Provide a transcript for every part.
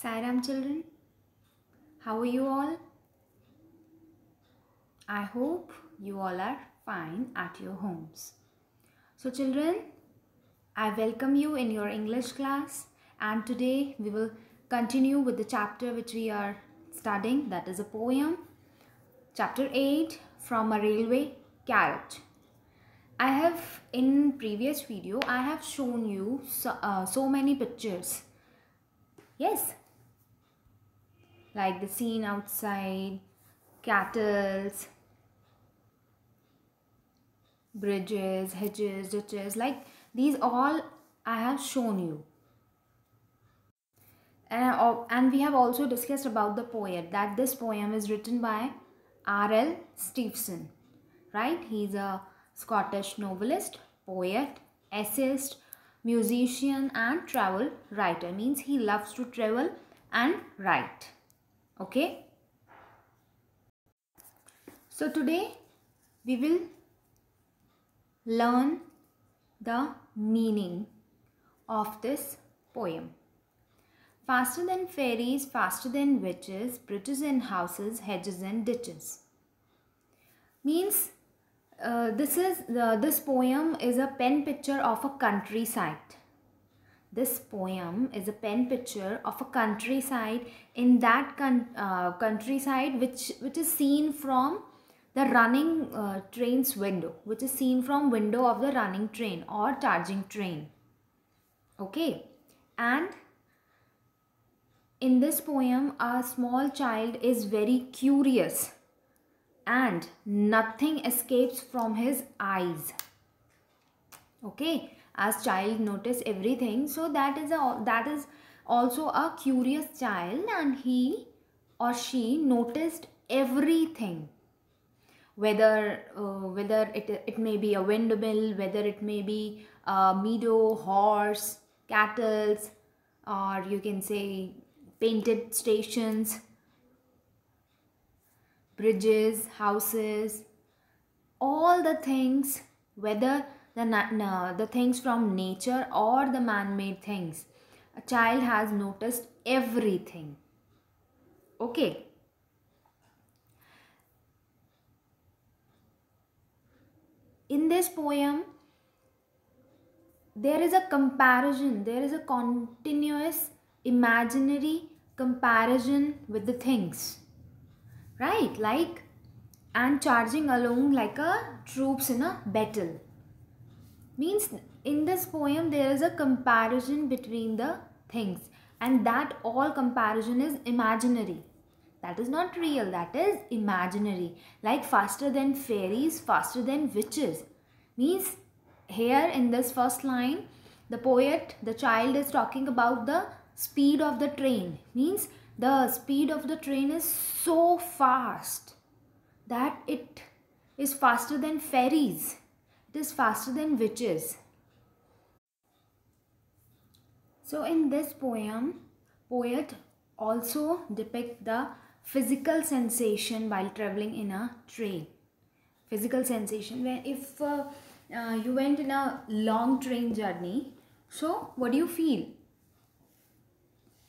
Sairam children, how are you all? I hope you all are fine at your homes. So children, I welcome you in your English class, and today we will continue with the chapter which we are studying, that is a poem, chapter 8, From a Railway Carriage. I have in previous video I have shown you so many pictures. Yes, like the scene outside, cattles, bridges, hedges, ditches, like these all I have shown you. And we have also discussed about the poet, that this poem is written by R.L. Stevenson, right? He's a Scottish novelist, poet, essayist, musician and travel writer. Means he loves to travel and write. Okay? So today we will learn the meaning of this poem. Faster than fairies, faster than witches, bridges and houses, hedges and ditches. Means this poem is a pen picture of a countryside. This poem is a pen picture of a countryside. In that countryside which is seen from the running train's window, which is seen from window of the running train or charging train. Okay, and in this poem a small child is very curious and nothing escapes from his eyes. Okay, as child notice everything, so that is also a curious child, and he or she noticed everything. Whether it may be a windmill, whether it may be a meadow, horse, cattle, or you can say painted stations, bridges, houses, all the things, whether the things from nature or the man-made things, a child has noticed everything. Okay. In this poem, there is a comparison, there is a continuous imaginary comparison with the things, right? Like, and charging along like a troops in a battle. Means in this poem there is a comparison between the things, and that all comparison is imaginary. That is not real, that is imaginary. Like faster than fairies, faster than witches. Means here in this first line, the poet, the child is talking about the speed of the train. Means the speed of the train is so fast that it is faster than fairies. It is faster than witches. So in this poem, poet also depicts the physical sensation while traveling in a train. Physical sensation, where if you went in a long train journey, so what do you feel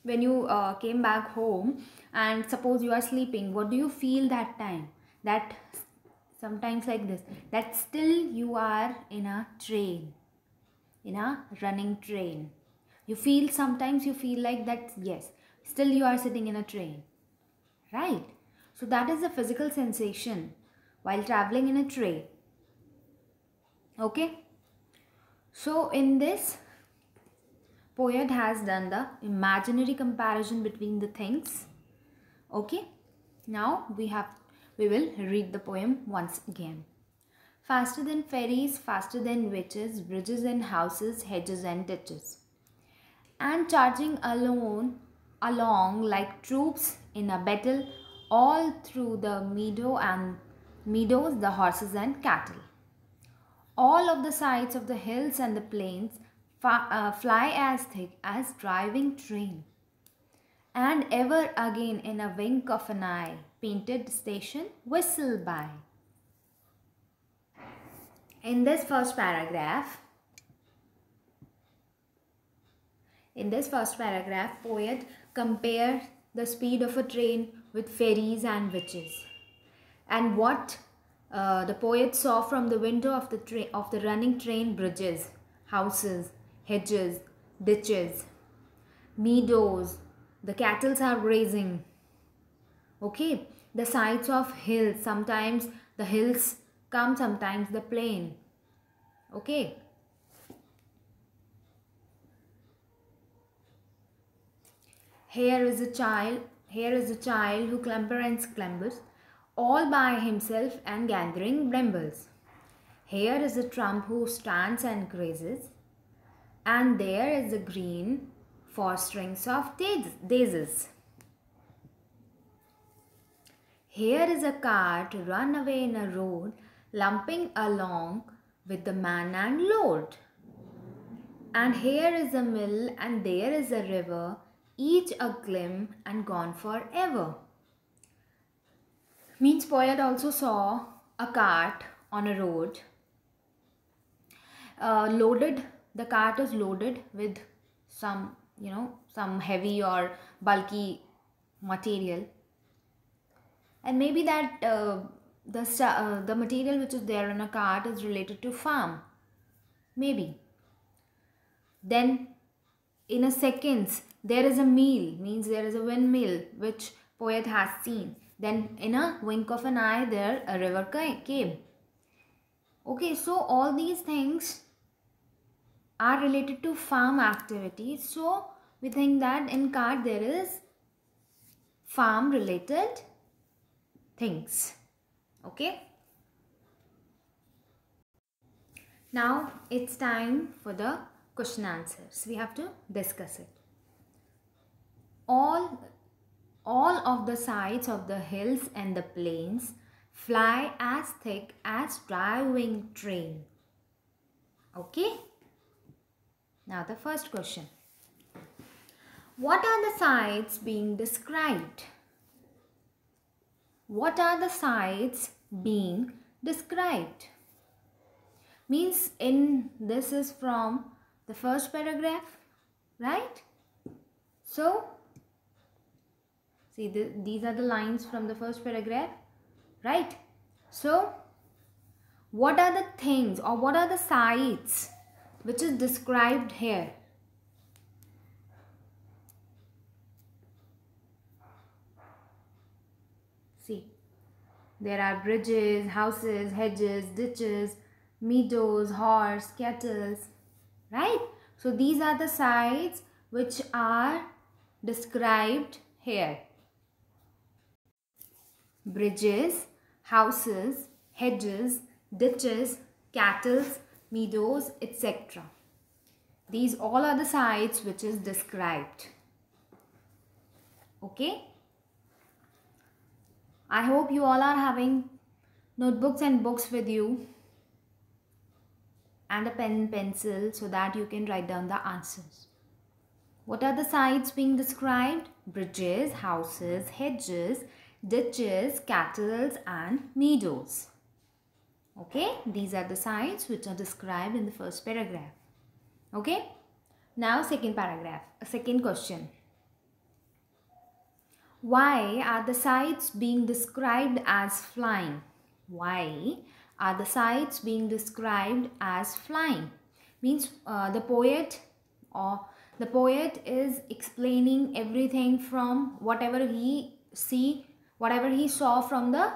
when you came back home, and suppose you are sleeping? What do you feel that time? That sometimes like this, that still you are in a train, in a running train. You feel, sometimes you feel like that, yes, still you are sitting in a train, right? So that is the physical sensation while traveling in a train. Okay, so in this, poet has done the imaginary comparison between the things. Okay, now we will read the poem once again. Faster than fairies, faster than witches, bridges and houses, hedges and ditches, and charging along like troops in a battle, all through the meadows, the horses and cattle. All of the sides of the hills and the plains fly as thick as driving train, and ever again in a wink of an eye, painted station whistle by. In this first paragraph, In this first paragraph, poet compares the speed of a train with fairies and witches. And what the poet saw from the window of the running train: bridges, houses, hedges, ditches, meadows. The cattle are grazing. Okay, the sides of hills. Sometimes the hills come, sometimes the plain. Okay. Here is a child who clambers all by himself and gathering brambles. Here is a trump who stands and grazes, and there is a green for strings of daisies. Here is a cart run away in a road, lumping along with the man and load. And here is a mill and there is a river, each a glim and gone forever. Means poet also saw a cart on a road. The cart is loaded with some heavy or bulky material. And maybe that the material which is there in a cart is related to farm. Maybe. Then in a seconds there is a mill, means there is a windmill which poet has seen. Then in a wink of an eye there a river came. Okay, so all these things are related to farm activities. So we think that in cart there is farm related things. Okay. Now it's time for the question answers. We have to discuss it. All of the sides of the hills and the plains fly as thick as dry-wing train. Okay. Now the first question. What are the sides being described? What are the sides being described? Means this is from the first paragraph, right? So, see these are the lines from the first paragraph, right? So, what are the things or what are the sides which is described here? See, there are bridges, houses, hedges, ditches, meadows, horse, cattle, right? So these are the sides which are described here. Bridges, houses, hedges, ditches, cattle, meadows, etc. These all are the sides which is described. Okay. I hope you all are having notebooks and books with you and a pen and pencil so that you can write down the answers. What are the sides being described? Bridges, houses, hedges, ditches, cattle and meadows. Okay, these are the sides which are described in the first paragraph. Okay, now second paragraph, a second question. Why are the sides being described as flying? Why are the sides being described as flying? Means the poet is explaining everything from whatever he saw from the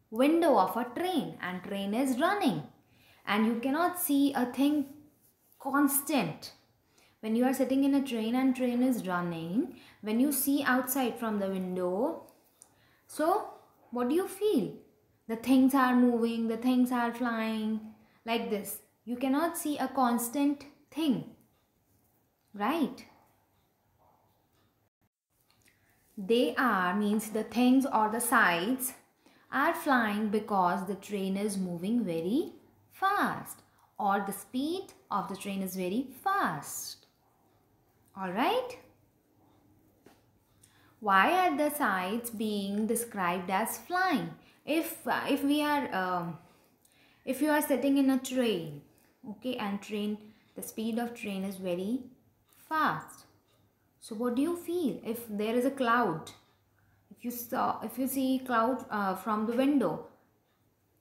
window of a train, and train is running, and you cannot see a thing constant. When you are sitting in a train and train is running, when you see outside from the window, so what do you feel? The things are moving, the things are flying like this. You cannot see a constant thing, right? They are means the things or the sides are flying because the train is moving very fast, or the speed of the train is very fast. All right. Why are the sides being described as flying? If you are sitting in a train, okay, and the speed of train is very fast, So what do you feel if there is a cloud? If you see cloud from the window,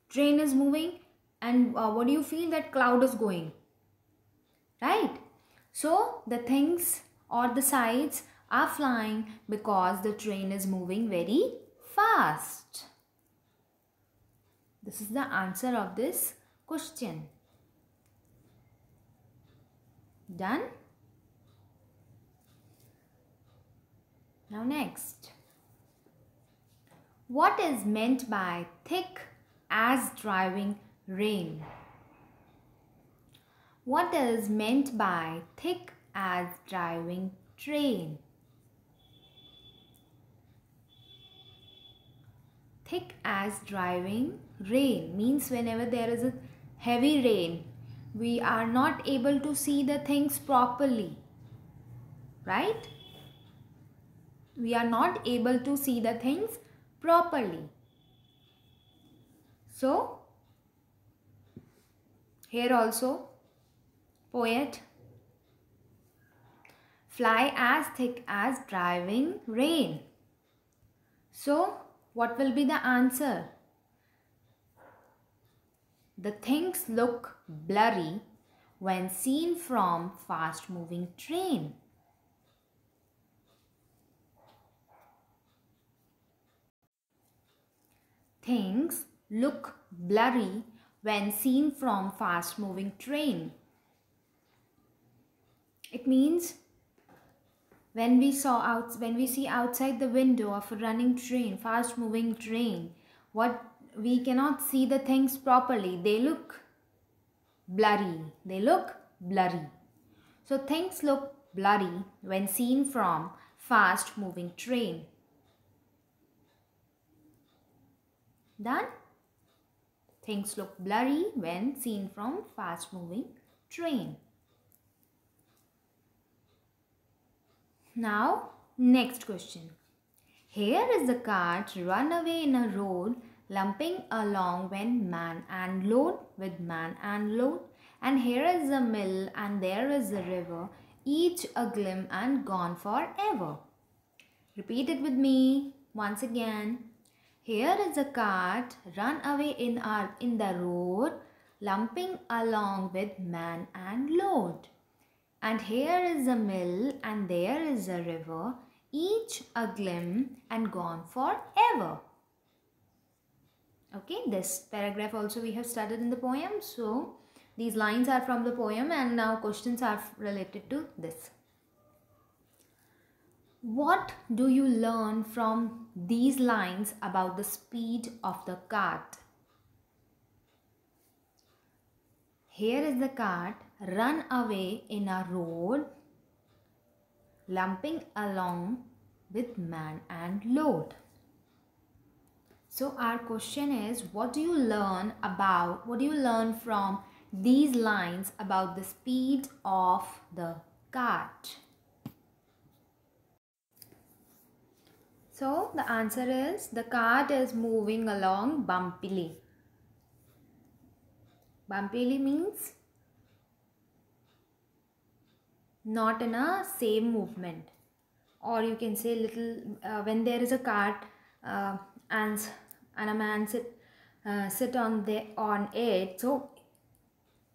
train is moving, and what do you feel? That cloud is going, right? So the things or the sides are flying because the train is moving very fast. This is the answer of this question. Done? Now next. What is meant by thick as driving rain? What is meant by thick as driving train? Thick as driving rain means whenever there is a heavy rain, we are not able to see the things properly, right? We are not able to see the things properly. So, here also, poet, fly as thick as driving rain. So, what will be the answer? The things look blurry when seen from fast moving train. Things look blurry when seen from fast moving train. It means when we see outside the window of a running train, fast moving train, we cannot see the things properly. They look blurry. So things look blurry when seen from fast moving train. Done? Things look blurry when seen from fast moving train. Now, next question. Here is the cart run away in a road, lumping along when man and load with man and load. And here is a mill and there is a river, each a glim and gone forever. Repeat it with me once again. Here is a cart run away in the road, lumping along with man and load. And here is a mill and there is a river, each a glim and gone forever. Okay, this paragraph also we have studied in the poem. So, these lines are from the poem and now questions are related to this. What do you learn from these lines about the speed of the cart? Here is the cart run away in a road, lumping along with man and load. So our question is, what do you learn from these lines about the speed of the cart? So the answer is, the cart is moving along bumpily. Bumpily means not in a same movement, or you can say little when there is a cart and a man sit on it, so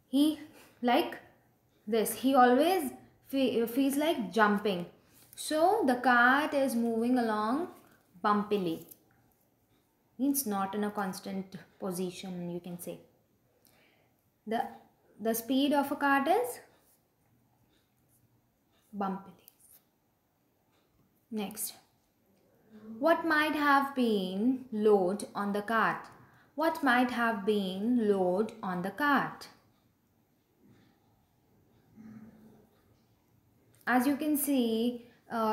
he like this, he always feels like jumping. So the cart is moving along bumpily, means not in a constant position, you can say. The speed of a cart is bumpily. Next. What might have been load on the cart? What might have been load on the cart? As you can see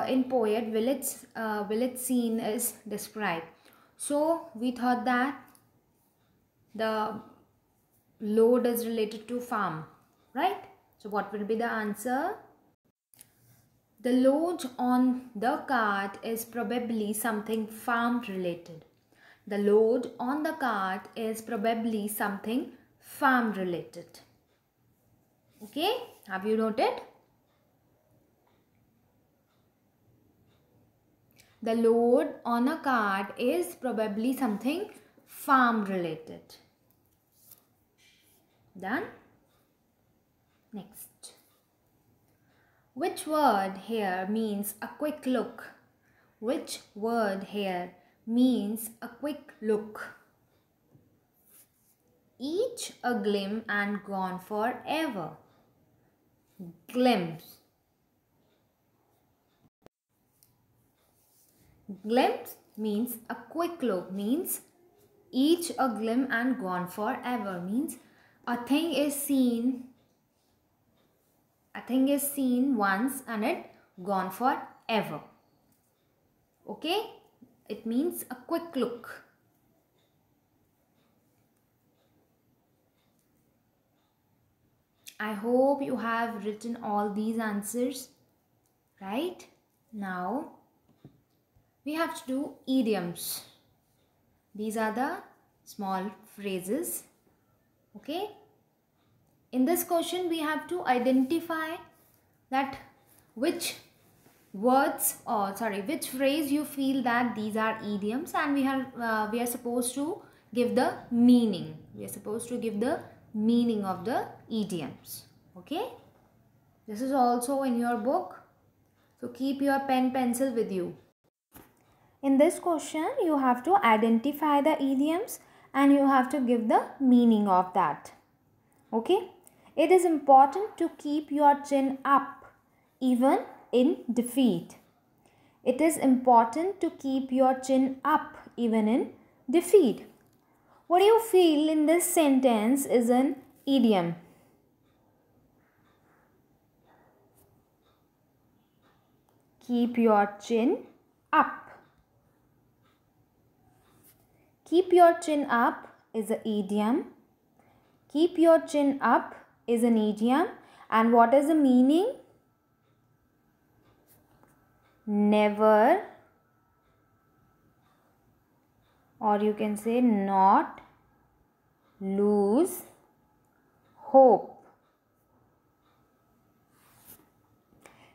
in poet, village scene is described. So we thought that the load is related to farm, right? So what will be the answer? The load on the cart is probably something farm related. The load on the cart is probably something farm related. Okay, have you noted? The load on a cart is probably something farm related. Done? Next. Which word here means a quick look? Which word here means a quick look? Each a glim and gone forever. Glimpse. Glimpse means a quick look, means each a glim and gone forever, means a thing is seen once and it gone forever. Okay, it means a quick look. I hope you have written all these answers. Right? Now we have to do idioms. These are the small phrases. Okay? In this question we have to identify that which which phrase you feel that these are idioms, and we are supposed to give the meaning. We are supposed to give the meaning of the idioms. Okay? This is also in your book. So keep your pen pencil with you. In this question you have to identify the idioms and you have to give the meaning of that. Okay? It is important to keep your chin up even in defeat. It is important to keep your chin up even in defeat. What do you feel in this sentence is an idiom? Keep your chin up. Keep your chin up is an idiom. Keep your chin up is an idiom. And what is the meaning? Never, or you can say not lose hope.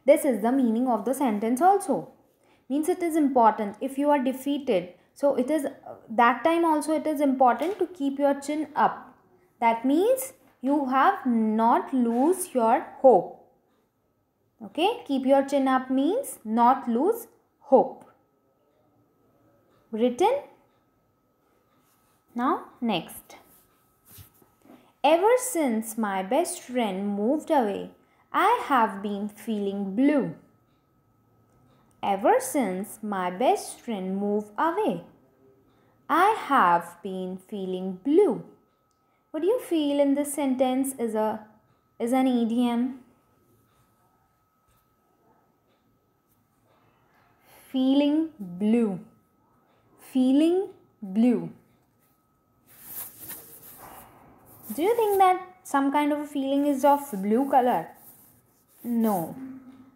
This is the meaning of the sentence also. Means it is important if you are defeated. So it is that time also it is important to keep your chin up. That means you have not lose your hope. Okay, keep your chin up means not lose hope. Written? Now next. Ever since my best friend moved away, I have been feeling blue. Ever since my best friend moved away, I have been feeling blue. What do you feel in this sentence is an idiom? Feeling blue. Feeling blue. Do you think that some kind of a feeling is of blue color? No.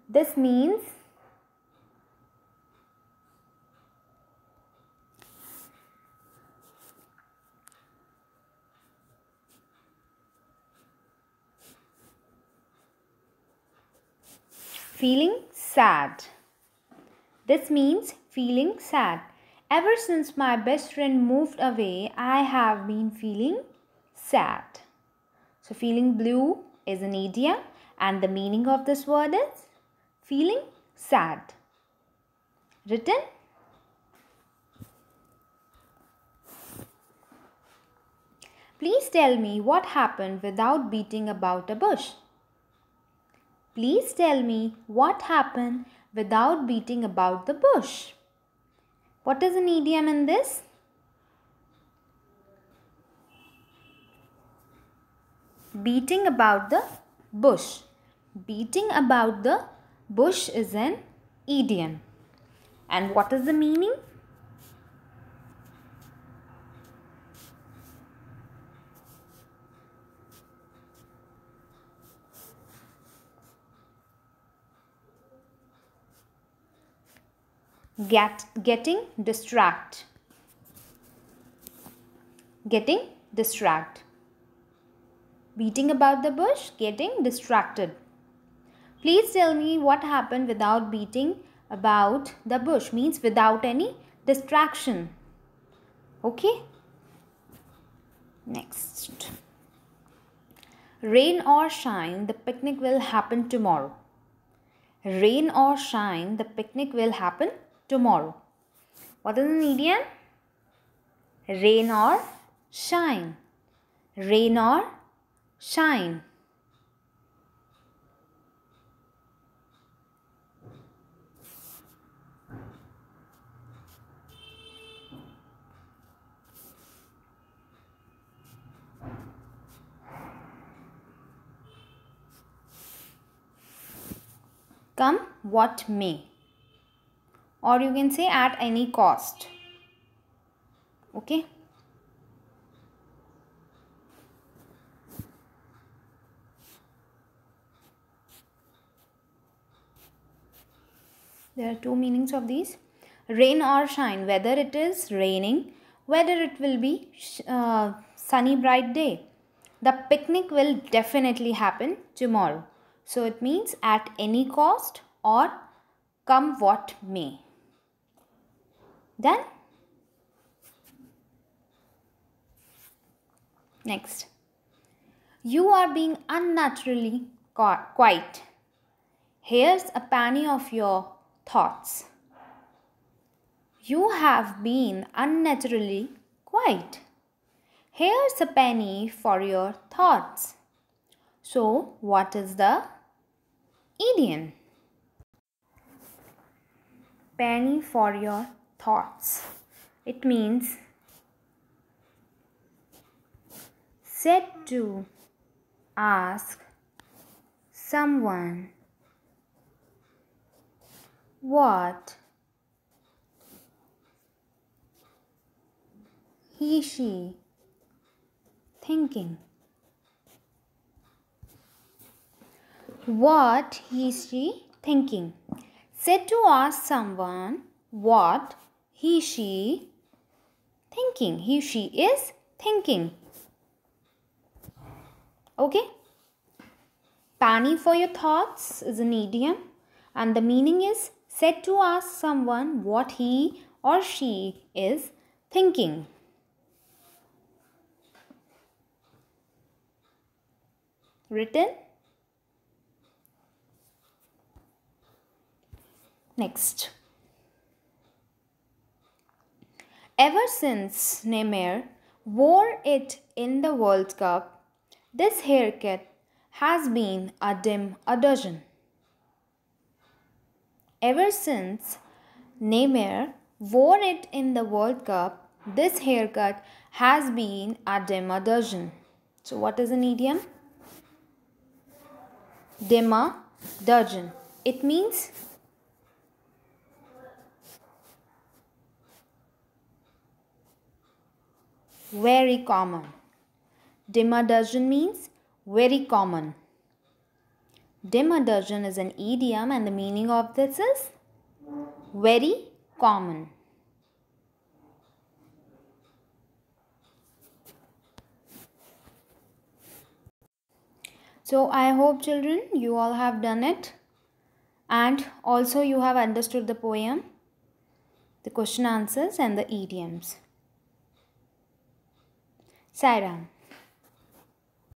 This means feeling sad. This means feeling sad. Ever since my best friend moved away, I have been feeling sad. So feeling blue is an idiom and the meaning of this word is feeling sad. Written? Please tell me what happened without beating about a bush. Please tell me what happened without beating about the bush. What is an idiom in this? Beating about the bush. Beating about the bush is an idiom. And what is the meaning? Getting distracted. Getting distracted. Beating about the bush, getting distracted. Please tell me what happened without beating about the bush means without any distraction. Okay? Next. Rain or shine, the picnic will happen tomorrow. Rain or shine, the picnic will happen tomorrow. What is an idiom? Rain or shine. Rain or shine. Come what may. Or you can say at any cost. Okay? There are two meanings of these. Rain or shine, whether it is raining, whether it will be sunny bright day. The picnic will definitely happen tomorrow. So it means at any cost or come what may. Then next. You are being unnaturally quiet. Here's a penny of your thoughts. You have been unnaturally quiet. Here's a penny for your thoughts. So, what is the idiom? Penny for your thoughts. It means said to ask someone what he she thinking. What he she thinking. Said to ask someone what he she thinking. He she is thinking. Okay? Penny for your thoughts is an idiom and the meaning is said to ask someone what he or she is thinking. Written. Next. Ever since Neymar wore it in the World Cup, this haircut has been a dozen. Ever since Neymar wore it in the World Cup, this haircut has been a dozen. So what is an idiom? Dozen. It means very common. Dozen means very common. Dozen is an idiom and the meaning of this is very common. So I hope children you all have done it and also you have understood the poem, the question answers and the idioms. Sairam.